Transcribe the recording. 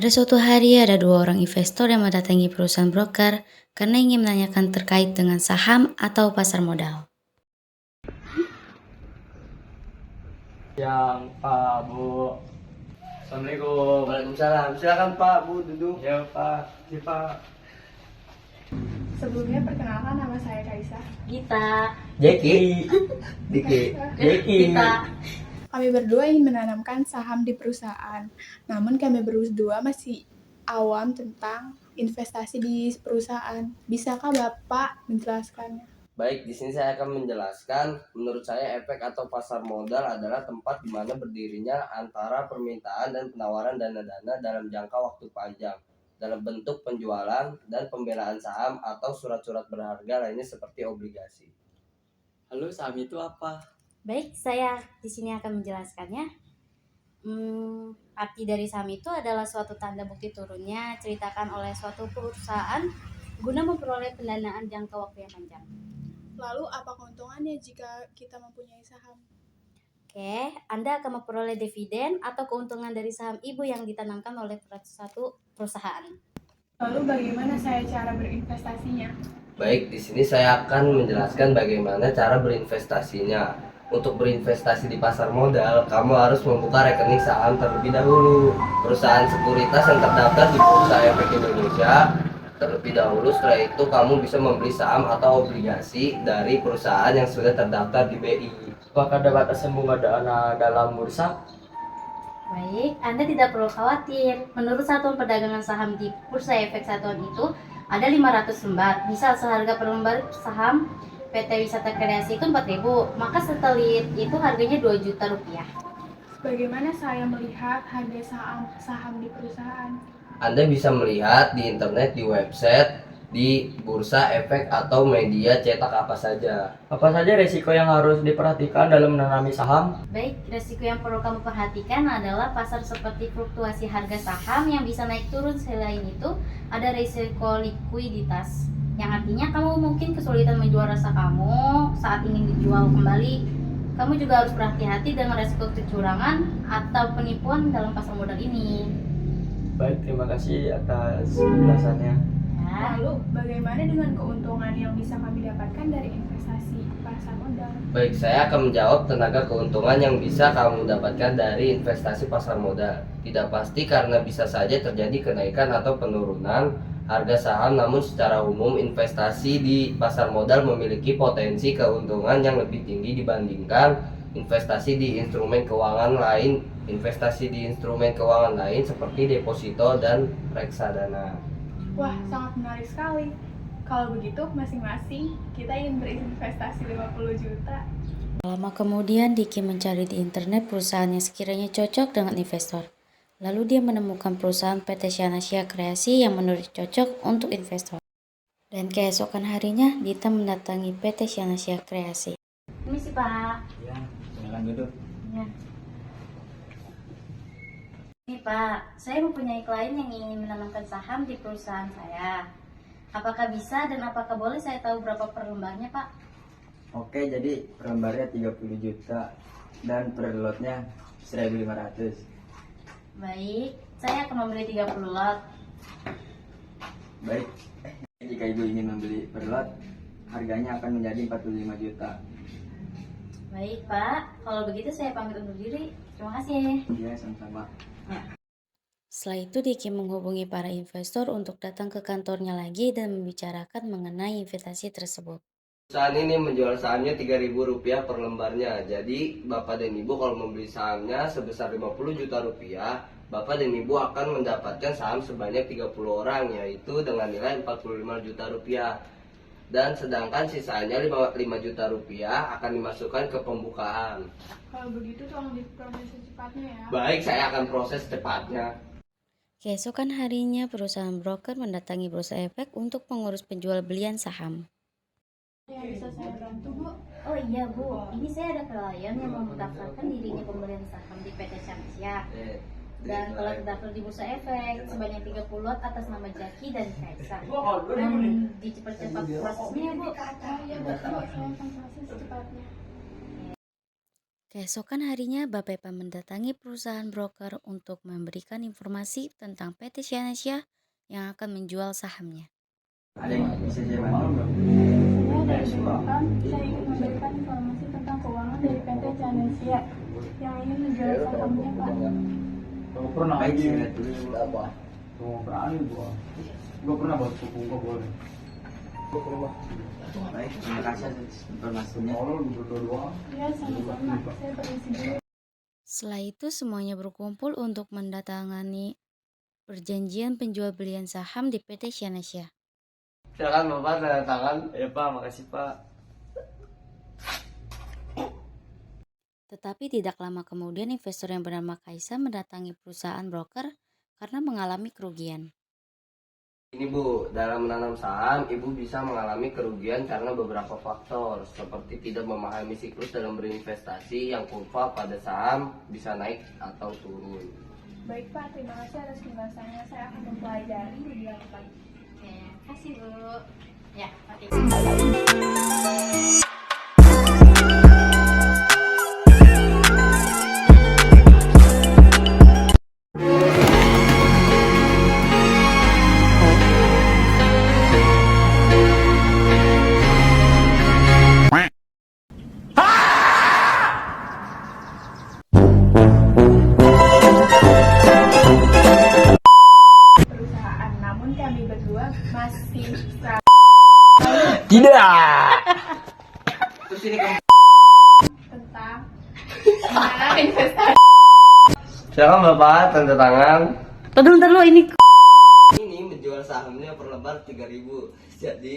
Pada suatu hari ada dua orang investor yang mendatangi perusahaan broker karena ingin menanyakan terkait dengan saham atau pasar modal. Yang Pak, Bu. Assalamualaikum. Waalaikumsalam. Silakan Pak, Bu, duduk. Ya Pak, ya Pak. Sebelumnya perkenalkan, nama saya Kaisa. Gita. Jeki. Diki. Gita. Kami berdua ingin menanamkan saham di perusahaan. Namun kami berdua masih awam tentang investasi di perusahaan. Bisakah Bapak menjelaskannya? Baik, di sini saya akan menjelaskan. Menurut saya efek atau pasar modal adalah tempat di mana berdirinya antara permintaan dan penawaran dana-dana dalam jangka waktu panjang dalam bentuk penjualan dan pembelaan saham atau surat-surat berharga lainnya seperti obligasi. Halo, saham itu apa? Baik, saya di sini akan menjelaskannya. Arti dari saham itu adalah suatu tanda bukti turunnya ceritakan oleh suatu perusahaan guna memperoleh pendanaan jangka waktu yang panjang. Lalu apa keuntungannya jika kita mempunyai saham? Oke, Anda akan memperoleh dividen atau keuntungan dari saham ibu yang ditanamkan oleh suatu perusahaan. Lalu bagaimana saya cara berinvestasinya? Baik, di sini saya akan menjelaskan bagaimana cara berinvestasinya. Untuk berinvestasi di pasar modal, kamu harus membuka rekening saham terlebih dahulu. Perusahaan sekuritas yang terdaftar di Bursa Efek Indonesia terlebih dahulu. Setelah itu kamu bisa membeli saham atau obligasi dari perusahaan yang sudah terdaftar di BI. Apakah ada batasan bunga dana dalam bursa? Baik, Anda tidak perlu khawatir. Menurut satuan perdagangan saham di Bursa Efek Satuan itu ada 500 lembar. Misal seharga per lembar saham PT Wisata Kreasi itu 4.000, maka satelit itu harganya 2 juta rupiah. Bagaimana saya melihat harga saham di perusahaan? Anda bisa melihat di internet, di website, di bursa efek atau media cetak apa saja. Apa saja resiko yang harus diperhatikan dalam menanami saham? Baik, resiko yang perlu kamu perhatikan adalah pasar seperti fluktuasi harga saham yang bisa naik turun. Selain itu, ada resiko likuiditas, yang artinya kamu mungkin kesulitan menjual rasa kamu saat ingin dijual kembali. Kamu juga harus berhati-hati dengan resiko kecurangan atau penipuan dalam pasar modal ini. Baik, terima kasih atas penjelasannya. Ya. Lalu bagaimana dengan keuntungan yang bisa kami dapatkan dari investasi pasar modal? Baik, saya akan menjawab tenaga keuntungan yang bisa kamu dapatkan dari investasi pasar modal. Tidak pasti karena bisa saja terjadi kenaikan atau penurunan harga saham, namun secara umum investasi di pasar modal memiliki potensi keuntungan yang lebih tinggi dibandingkan investasi di instrumen keuangan lain. Investasi di instrumen keuangan lain seperti deposito dan reksadana. Wah, sangat menarik sekali. Kalau begitu, masing-masing kita ingin berinvestasi 50 juta. Lama kemudian Diki mencari di internet perusahaan yang sekiranya cocok dengan investor. Lalu dia menemukan perusahaan PT Syanasya Kreasi yang menurut cocok untuk investor. Dan keesokan harinya Dita mendatangi PT Syanasya Kreasi. Permisi Pak. Ya, silakan duduk. Ya. Ini Pak, saya mempunyai klien yang ingin menanamkan saham di perusahaan saya. Apakah bisa dan apakah boleh saya tahu berapa per lembarnya Pak? Oke, jadi per lembarnya 30 juta dan per lotnya 1.500. Baik, saya akan membeli 30 lot. Baik, jika ibu ingin membeli per lot, harganya akan menjadi 45 juta. Baik Pak, kalau begitu saya pamit undur diri. Terima kasih. Ya, sama-sama. Setelah itu Diki menghubungi para investor untuk datang ke kantornya lagi dan membicarakan mengenai investasi tersebut. Perusahaan ini menjual sahamnya Rp3.000 per lembarnya. Jadi Bapak dan Ibu kalau membeli sahamnya sebesar 50 juta rupiah, Bapak dan Ibu akan mendapatkan saham sebanyak 30 orang, yaitu dengan nilai 45 juta rupiah. Dan sedangkan sisanya 5 juta rupiah akan dimasukkan ke pembukaan. Kalau begitu, tolong diproses secepatnya ya. Baik, saya akan proses cepatnya. Keesokan harinya perusahaan broker mendatangi Bursa Efek untuk mengurus penjual belian saham. Yang bisa saya bantu, Bu? Oh iya Bu, ini saya ada klien yang mau mendaftarkan dirinya pembelian saham di PT Syanasya. Dan telah terdaftar di Bursa Efek sebanyak 30 lot atas nama Jaki dan Kaisa. Dan dipercepat prosesnya ya Bu. Ya, betul. Saya akan proses secepatnya. Keesokan harinya, Bapak Epa mendatangi perusahaan broker untuk memberikan informasi tentang PT Sianesia yang akan menjual sahamnya. Ada yang bisa saya bantu? Saya dari Bapak, saya ingin memberikan informasi tentang keuangan dari PT Canesia yang ingin menjual sahamnya, Pak. Baik, saya lihat dulu. Gua pernah buat suku gua boleh. Baik, terima kasih atas informasinya. Ya, sama-sama. Saya permisi dulu. Setelah itu semuanya berkumpul untuk mendatangani perjanjian penjual belian saham di PT Sianesia. Silakan Bapak tanda tangan. Ya Pak, makasih Pak. Tetapi tidak lama kemudian investor yang bernama Kaisa mendatangi perusahaan broker karena mengalami kerugian. Ini Bu, dalam menanam saham, Ibu bisa mengalami kerugian karena beberapa faktor, seperti tidak memahami siklus dalam berinvestasi yang kurva pada saham bisa naik atau turun. Baik, Pak. Terima kasih atas penjelasannya. Saya akan mempelajari lebih lanjut lagi. Oke, kasih Bu. Ya, Pak. Perusahaan, namun kami berdua masih Tidak. Terus ini kamu. tentang mengenal investasi. Silakan Bapak tanda tangan. Bentar lu ini Ini menjual sahamnya per lembar 3.000. Jadi